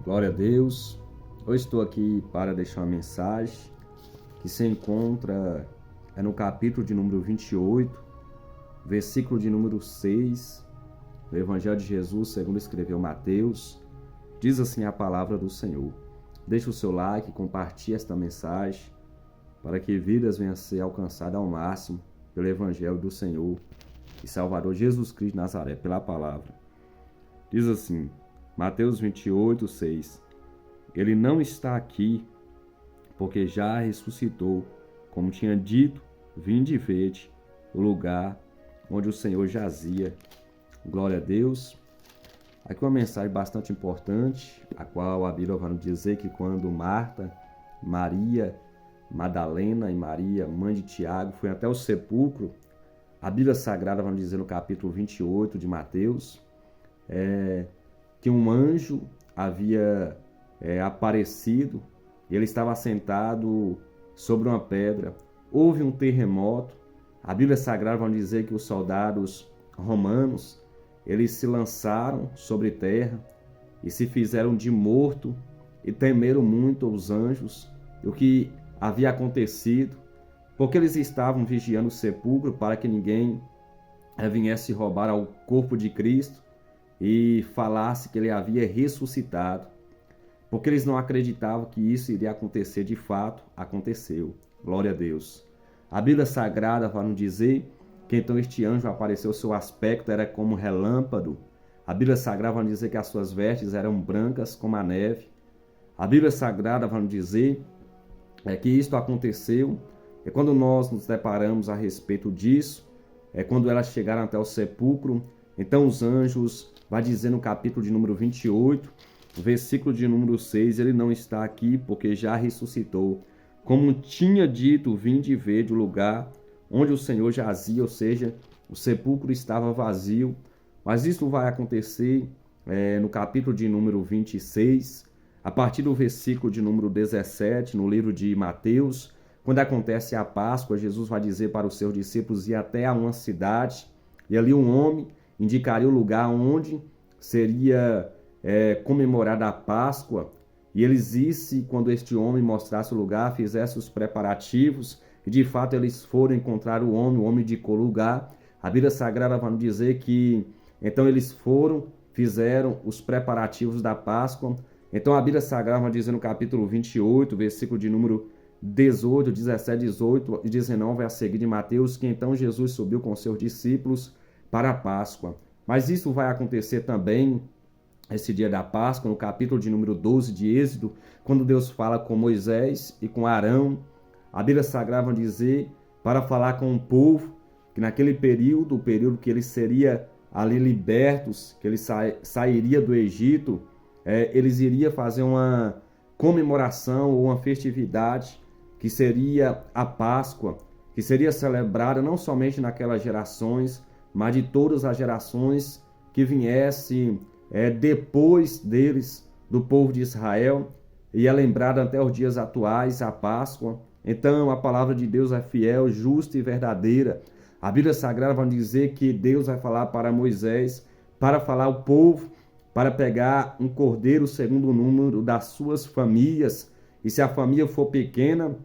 Glória a Deus. Hoje estou aqui para deixar uma mensagem que se encontra no capítulo de número 28, versículo de número 6, do Evangelho de Jesus, segundo escreveu Mateus. Diz assim a palavra do Senhor. Deixe o seu like, compartilhe esta mensagem para que vidas venham a ser alcançadas ao máximo pelo Evangelho do Senhor e Salvador Jesus Cristo de Nazaré, pela palavra. Diz assim, Mateus 28, 6. Ele não está aqui, porque já ressuscitou, como tinha dito, vinde e vede o lugar onde o Senhor jazia. Glória a Deus. Aqui uma mensagem bastante importante, a qual a Bíblia vai nos dizer que quando Marta, Maria, Madalena e Maria, mãe de Tiago, foi até o sepulcro, a Bíblia Sagrada vai nos dizer no capítulo 28 de Mateus, que um anjo havia aparecido, e ele estava sentado sobre uma pedra. Houve um terremoto. A Bíblia Sagrada vai dizer que os soldados romanos, eles se lançaram sobre terra e se fizeram de morto e temeram muito os anjos o que havia acontecido, porque eles estavam vigiando o sepulcro para que ninguém viesse roubar ao corpo de Cristo e falasse que ele havia ressuscitado, porque eles não acreditavam que isso iria acontecer. De fato, aconteceu. Glória a Deus. A Bíblia Sagrada vai nos dizer que então este anjo apareceu, seu aspecto era como relâmpago. A Bíblia Sagrada vai nos dizer que as suas vestes eram brancas como a neve. A Bíblia Sagrada vai nos dizer que isto aconteceu. E quando nós nos deparamos a respeito disso, quando elas chegaram até o sepulcro, então os anjos, vai dizer no capítulo de número 28, versículo de número 6, ele não está aqui porque já ressuscitou. Como tinha dito, vinde e vede o lugar onde o Senhor jazia, ou seja, o sepulcro estava vazio. Mas isso vai acontecer no capítulo de número 26, a partir do versículo de número 17, no livro de Mateus, quando acontece a Páscoa, Jesus vai dizer para os seus discípulos ir até a uma cidade, e ali um homem indicaria o lugar onde seria comemorada a Páscoa, e eles disse, quando este homem mostrasse o lugar, fizesse os preparativos, e de fato eles foram encontrar o homem indicou o lugar. A Bíblia Sagrada vai nos dizer que então eles fizeram os preparativos da Páscoa. Então a Bíblia Sagrada vai dizer no capítulo 28, versículo de número 18, 17, 18 e 19 a seguir de Mateus, que então Jesus subiu com seus discípulos para a Páscoa. Mas isso vai acontecer também esse dia da Páscoa, no capítulo de número 12 de Êxodo, quando Deus fala com Moisés e com Arão. A Bíblia Sagrada vai dizer para falar com o povo, que naquele período, o período que eles seriam ali libertos, que eles sairiam do Egito, eles iriam fazer uma comemoração ou uma festividade que seria a Páscoa, que seria celebrada não somente naquelas gerações, mas de todas as gerações que viessem depois deles, do povo de Israel, e é lembrada até os dias atuais, a Páscoa. Então a palavra de Deus é fiel, justa e verdadeira. A Bíblia Sagrada vai dizer que Deus vai falar para Moisés, para falar ao povo, para pegar um cordeiro segundo o número das suas famílias, e se a família for pequena,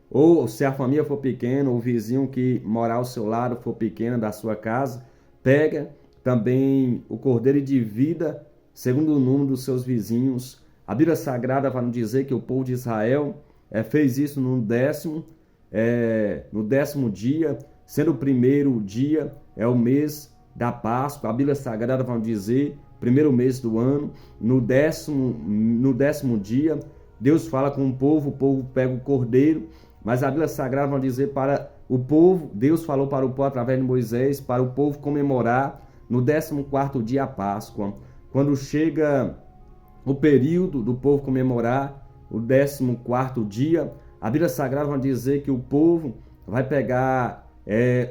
ou se a família for pequena, o vizinho que morar ao seu lado for pequena da sua casa, pega também o cordeiro e divida segundo o número dos seus vizinhos. A Bíblia Sagrada vai nos dizer que o povo de Israel fez isso no décimo dia, sendo o primeiro dia, o mês da Páscoa. A Bíblia Sagrada vai nos dizer, primeiro mês do ano, no décimo dia, Deus fala com o povo pega o cordeiro, mas a Bíblia Sagrada vai dizer para o povo, Deus falou para o povo através de Moisés, para o povo comemorar no 14º dia a Páscoa. Quando chega o período do povo comemorar o 14º dia, a Bíblia Sagrada vai dizer que o povo vai pegar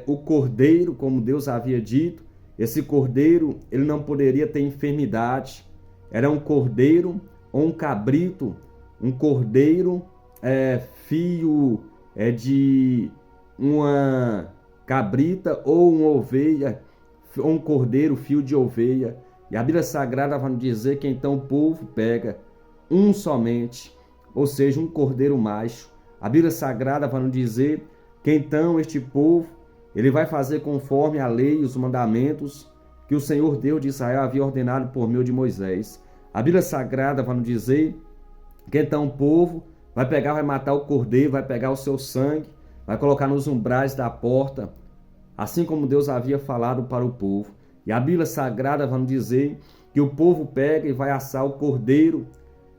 o cordeiro, como Deus havia dito. Esse cordeiro, ele não poderia ter enfermidade. Era um cordeiro ou um cabrito, um cordeiro filho de uma cabrita ou uma ovelha, ou um cordeiro, fio de ovelha. E a Bíblia Sagrada vai nos dizer que então o povo pega um somente, ou seja, um cordeiro macho. A Bíblia Sagrada vai nos dizer que então este povo, ele vai fazer conforme a lei e os mandamentos que o Senhor Deus de Israel havia ordenado por meio de Moisés. A Bíblia Sagrada vai nos dizer que então o povo vai pegar, vai matar o cordeiro, vai pegar o seu sangue, vai colocar nos umbrais da porta, assim como Deus havia falado para o povo. E a Bíblia Sagrada vai nos dizer que o povo pega e vai assar o cordeiro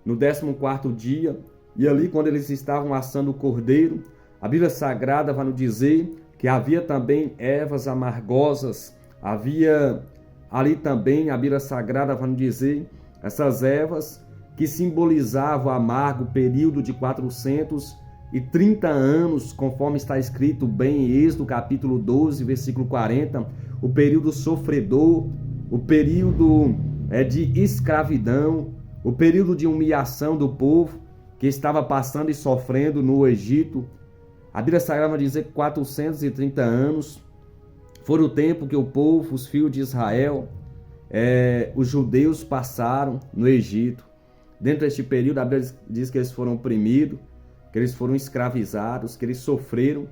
no 14º dia. E ali, quando eles estavam assando o cordeiro, a Bíblia Sagrada vai nos dizer que havia também ervas amargosas. Havia ali também, a Bíblia Sagrada vai nos dizer, essas ervas que simbolizavam o amargo período de 430 anos, conforme está escrito bem em Êxodo capítulo 12, versículo 40, o período sofredor, o período de escravidão, o período de humilhação do povo que estava passando e sofrendo no Egito. A Bíblia Sagrada vai dizer que 430 anos foram o tempo que o povo, os filhos de Israel, os judeus passaram no Egito. Dentro deste período, a Bíblia diz que eles foram oprimidos, que eles foram escravizados, que eles sofreram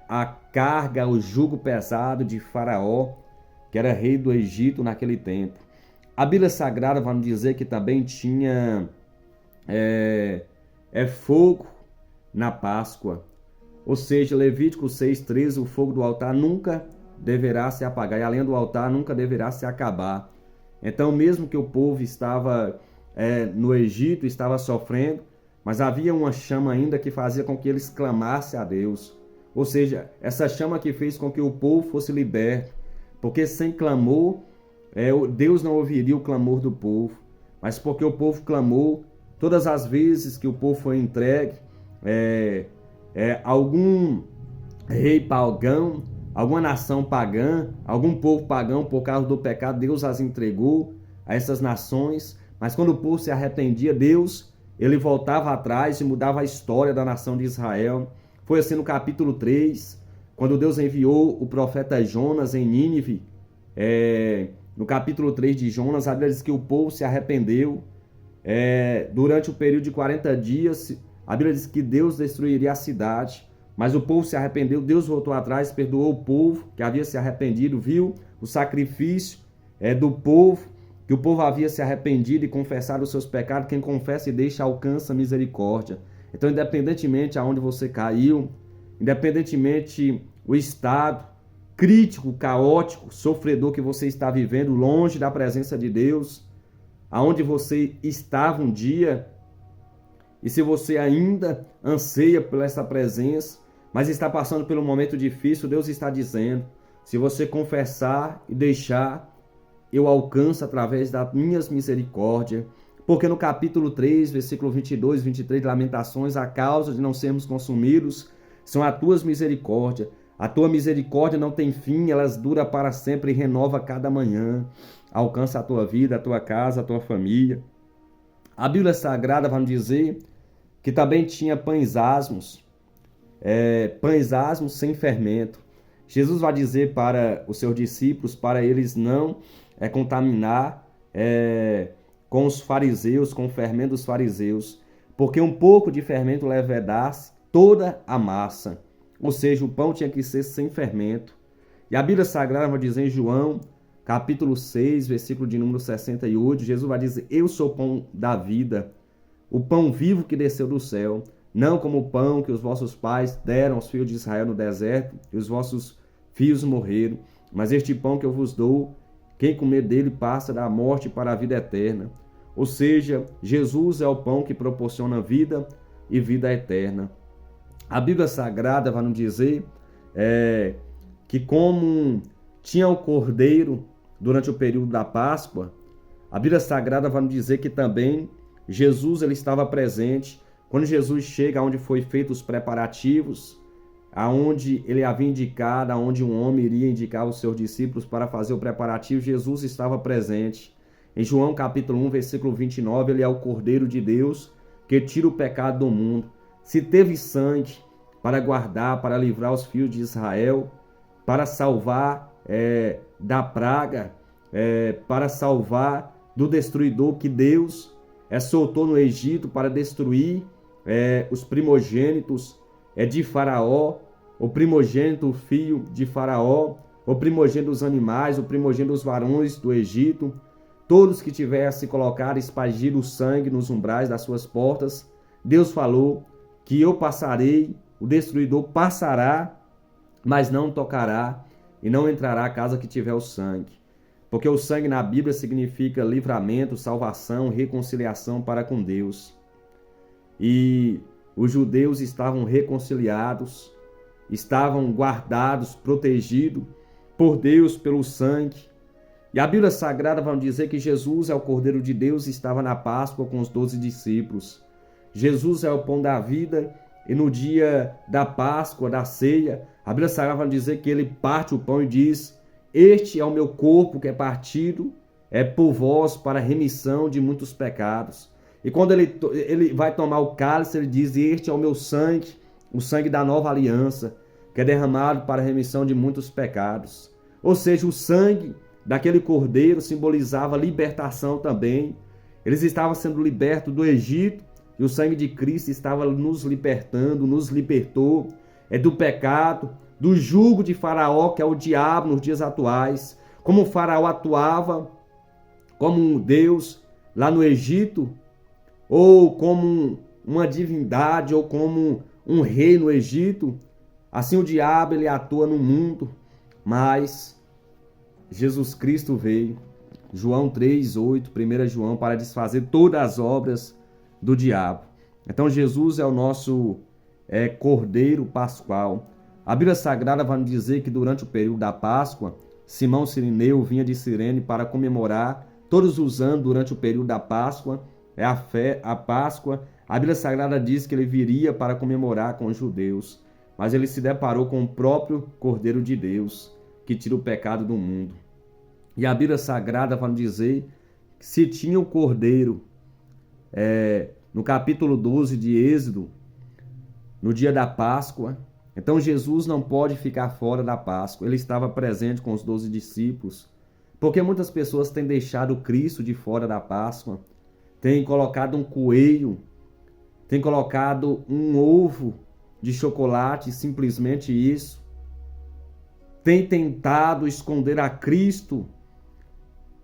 a carga, o jugo pesado de Faraó, que era rei do Egito naquele tempo. A Bíblia Sagrada vai nos dizer que também tinha fogo na Páscoa. Ou seja, Levítico 6,13, o fogo do altar nunca deverá se apagar, e a lenha do altar nunca deverá se acabar. Então, mesmo que o povo estava no Egito, estava sofrendo, mas havia uma chama ainda que fazia com que eles clamassem a Deus. Ou seja, essa chama que fez com que o povo fosse liberto, porque sem clamor, Deus não ouviria o clamor do povo, mas porque o povo clamou, todas as vezes que o povo foi entregue, algum rei pagão, alguma nação pagã, algum povo pagão, por causa do pecado, Deus as entregou a essas nações, mas quando o povo se arrependia, Deus, ele voltava atrás e mudava a história da nação de Israel. Foi assim no capítulo 3, quando Deus enviou o profeta Jonas em Nínive. No capítulo 3 de Jonas, a Bíblia diz que o povo se arrependeu. Durante o período de 40 dias, a Bíblia diz que Deus destruiria a cidade, mas o povo se arrependeu. Deus voltou atrás, perdoou o povo que havia se arrependido, viu o sacrifício do povo, que o povo havia se arrependido e confessado os seus pecados. Quem confessa e deixa alcança misericórdia. Então, independentemente aonde você caiu, independentemente o estado crítico, caótico, sofredor que você está vivendo, longe da presença de Deus, aonde você estava um dia, e se você ainda anseia por essa presença, mas está passando por um momento difícil, Deus está dizendo, se você confessar e deixar, eu alcanço através das minhas misericórdias. Porque no capítulo 3, versículo 22, 23 de Lamentações, a causa de não sermos consumidos são as tuas misericórdias. A tua misericórdia não tem fim, elas duram para sempre e renova cada manhã. Alcança a tua vida, a tua casa, a tua família. A Bíblia Sagrada vai nos dizer que também tinha pães asmos sem fermento. Jesus vai dizer para os seus discípulos, para eles não contaminar com os fariseus, com o fermento dos fariseus, porque um pouco de fermento levedasse toda a massa. Ou seja, o pão tinha que ser sem fermento. E a Bíblia Sagrada vai dizer em João, capítulo 6, versículo de número 68, Jesus vai dizer, eu sou o pão da vida, o pão vivo que desceu do céu, não como o pão que os vossos pais deram aos filhos de Israel no deserto, e os vossos filhos morreram, mas este pão que eu vos dou, quem comer dele passa da morte para a vida eterna. Ou seja, Jesus é o pão que proporciona vida e vida eterna. A Bíblia Sagrada vai nos dizer que como tinha o cordeiro durante o período da Páscoa, a Bíblia Sagrada vai nos dizer que também Jesus ele estava presente. Quando Jesus chega onde foi feitos os preparativos, aonde ele havia indicado, aonde um homem iria indicar os seus discípulos para fazer o preparativo, Jesus estava presente. Em João capítulo 1, versículo 29, ele é o Cordeiro de Deus que tira o pecado do mundo. Se teve sangue para guardar, para livrar os filhos de Israel, para salvar da praga para salvar do destruidor que Deus soltou no Egito para destruir os primogênitos de Faraó, o primogênito, o filho de Faraó, o primogênito dos animais, o primogênito dos varões do Egito, todos que tivessem colocado, espargido o sangue nos umbrais das suas portas. Deus falou que eu passarei, o destruidor passará, mas não tocará e não entrará a casa que tiver o sangue. Porque o sangue na Bíblia significa livramento, salvação, reconciliação para com Deus. E os judeus estavam reconciliados, estavam guardados, protegidos por Deus pelo sangue. E a Bíblia Sagrada vai dizer que Jesus é o Cordeiro de Deus e estava na Páscoa com os 12 discípulos. Jesus é o pão da vida e no dia da Páscoa, da ceia, a Bíblia Sagrada vai dizer que ele parte o pão e diz: este é o meu corpo que é partido por vós para a remissão de muitos pecados. E quando ele vai tomar o cálice, ele diz: este é o meu sangue, o sangue da nova aliança, que é derramado para a remissão de muitos pecados. Ou seja, o sangue daquele cordeiro simbolizava libertação também. Eles estavam sendo libertos do Egito e o sangue de Cristo estava nos libertando, nos libertou do pecado, do jugo de Faraó, que é o diabo nos dias atuais. Como o Faraó atuava como um Deus lá no Egito, ou como uma divindade, ou como um rei no Egito, assim o diabo ele atua no mundo. Mas Jesus Cristo veio, João 3:8, 1 João, para desfazer todas as obras do diabo. Então Jesus é o nosso Cordeiro Pascual. A Bíblia Sagrada vai nos dizer que durante o período da Páscoa, Simão Cirineu vinha de Cirene para comemorar todos os anos durante o período da Páscoa, a Páscoa. A Bíblia Sagrada diz que ele viria para comemorar com os judeus, mas ele se deparou com o próprio Cordeiro de Deus, que tira o pecado do mundo. E a Bíblia Sagrada vai nos dizer que se tinha o Cordeiro, no capítulo 12 de Êxodo, no dia da Páscoa, então Jesus não pode ficar fora da Páscoa. Ele estava presente com os 12 discípulos, porque muitas pessoas têm deixado Cristo de fora da Páscoa, têm colocado um coelho, têm colocado um ovo de chocolate, simplesmente isso, têm tentado esconder a Cristo.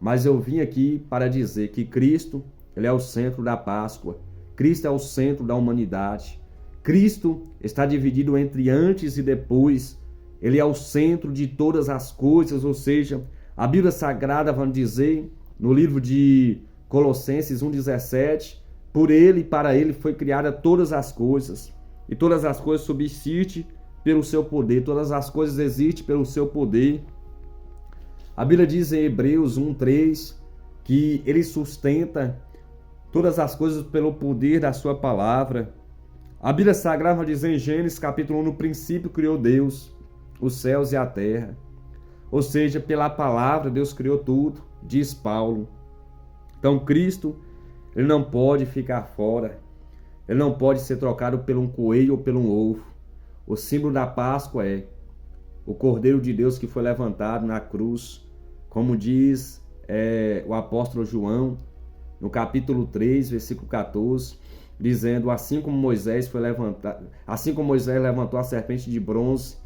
Mas eu vim aqui para dizer que Cristo, ele é o centro da Páscoa. Cristo é o centro da humanidade. Cristo está dividido entre antes e depois. Ele é o centro de todas as coisas, ou seja, a Bíblia Sagrada vai dizer no livro de Colossenses 1:17, por ele e para ele foi criada todas as coisas, e todas as coisas subsistem pelo seu poder, todas as coisas existem pelo seu poder. A Bíblia diz em Hebreus 1:3 que ele sustenta todas as coisas pelo poder da sua palavra. A Bíblia Sagrada vai dizer em Gênesis capítulo 1, no princípio criou Deus os céus e a terra. Ou seja, pela palavra Deus criou tudo, diz Paulo. Então Cristo, ele não pode ficar fora. Ele não pode ser trocado por um coelho ou por um ovo. O símbolo da Páscoa é o Cordeiro de Deus que foi levantado na cruz, como diz o apóstolo João, no capítulo 3, versículo 14, dizendo: assim como Moisés levantou a serpente de bronze,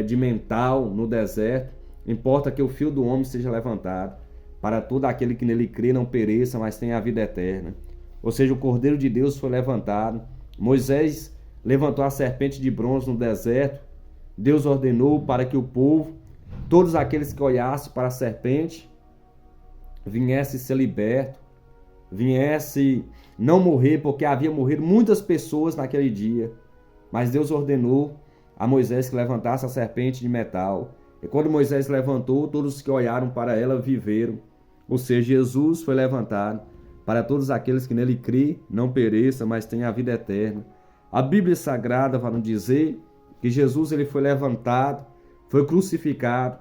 de mental no deserto, importa que o Filho do Homem seja levantado, para todo aquele que nele crê não pereça, mas tenha a vida eterna. Ou seja, o Cordeiro de Deus foi levantado. Moisés levantou a serpente de bronze no deserto. Deus ordenou para que o povo, todos aqueles que olhassem para a serpente, viessem ser libertos, viessem não morrer, porque havia morrido muitas pessoas naquele dia. Mas Deus ordenou a Moisés que levantasse a serpente de metal. E quando Moisés levantou, todos que olharam para ela viveram. Ou seja, Jesus foi levantado para todos aqueles que nele crê, não pereça, mas tenha a vida eterna. A Bíblia Sagrada vai nos dizer que Jesus ele foi levantado, foi crucificado,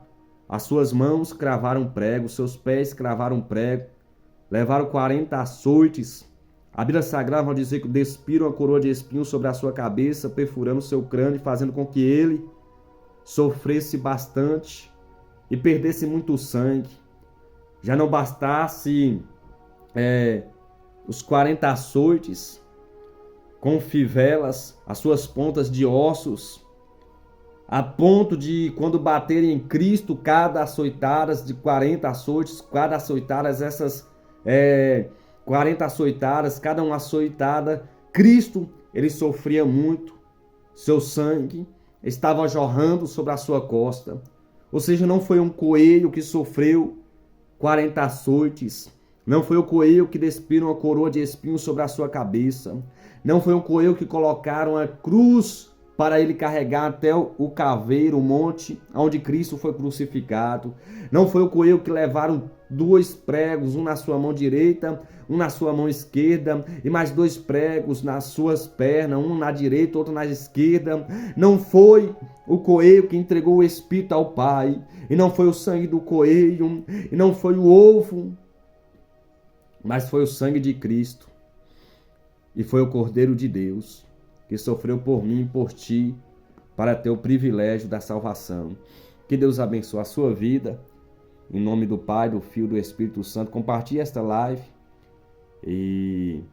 as suas mãos cravaram prego, os seus pés cravaram prego, levaram 40 açoites. A Bíblia Sagrada vai dizer que despiram a coroa de espinhos sobre a sua cabeça, perfurando o seu crânio, fazendo com que ele sofresse bastante e perdesse muito sangue. Já não bastasse os 40 açoites com fivelas, as suas pontas de ossos, a ponto de, quando baterem em Cristo, cada açoitadas de 40 açoites, cada açoitadas, essas 40 açoitadas, cada uma açoitada, Cristo, ele sofria muito, seu sangue estava jorrando sobre a sua costa. Ou seja, não foi um coelho que sofreu 40 açoites, não foi o coelho que despiram uma coroa de espinhos sobre a sua cabeça, não foi um coelho que colocaram a cruz para ele carregar até o caveiro, o monte onde Cristo foi crucificado. Não foi o coelho que levaram 2 pregos, um na sua mão direita, um na sua mão esquerda, e mais 2 pregos nas suas pernas, um na direita, outro na esquerda. Não foi o coelho que entregou o Espírito ao Pai, e não foi o sangue do coelho, e não foi o ovo, mas foi o sangue de Cristo, e foi o Cordeiro de Deus, que sofreu por mim e por ti, para ter o privilégio da salvação. Que Deus abençoe a sua vida. Em nome do Pai, do Filho e do Espírito Santo, compartilhe esta live e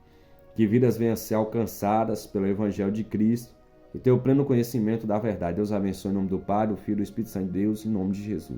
que vidas venham a ser alcançadas pelo Evangelho de Cristo e ter o pleno conhecimento da verdade. Deus abençoe em nome do Pai, do Filho e do Espírito Santo de Deus, em nome de Jesus.